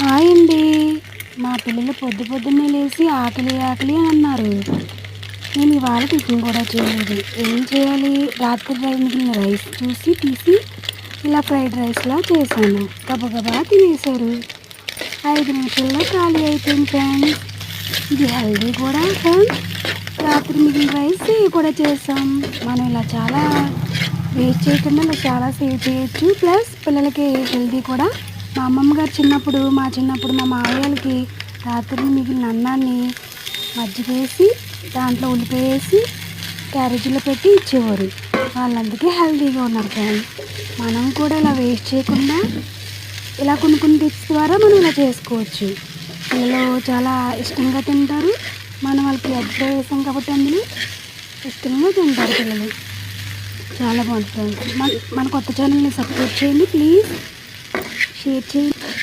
Hi అండి. మా పిల్లలు పొద్దున్నే లేచి ఆకలి ఆకలి అని అన్నారు. నేను ఇవాళ టిఫిన్ కూడా చేయలేదు. ఏం చేయాలి? రాత్రి మిగిలిన రైస్ తీసి ఇలా ఫ్రైడ్ రైస్లా చేశాను. గబగబా తినేశారు. 5 నిమిషాల్లో ఖాళీ అయిపోయింది ఫ్రెండ్స్. ఇది హెల్దీ కూడా ఫ్రెండ్స్. రాత్రి మిగిలిన రైస్ కూడా చేసాం. మనం ఇలా చాలా వేస్ట్ చేయకుండా ఇలా చాలా సేవ్ చేయొచ్చు. ప్లస్ పిల్లలకి హెల్దీ కూడా. మా అమ్మమ్మ గారు చిన్నప్పుడు మా మావయ్యలకి రాత్రి మిగిలిన అన్నాన్ని మజ్జిగ వేసి దాంట్లో ఉల్లిపాయ వేసి క్యారేజీలో పెట్టి ఇచ్చేవారు. వాళ్ళందుకే హెల్తీగా ఉన్నారు ఫ్రెండ్స్. మనం కూడా ఇలా వేస్ట్ చేయకుండా ఇలా కొన్ని టిప్స్ ద్వారా మనం ఇలా చేసుకోవచ్చు. పిల్లలు చాలా ఇష్టంగా తింటారు. మనం వాళ్ళకి ఎగ్ ఫ్రై వేసాం కాబట్టి అందులో ఇష్టంగా తింటారు పిల్లలు. చాలా బాగుంది ఫ్రెండ్స్. మన కొత్త ఛానల్ని సబ్స్క్రైబ్ చేయండి ప్లీజ్. షేర్ చేయండి.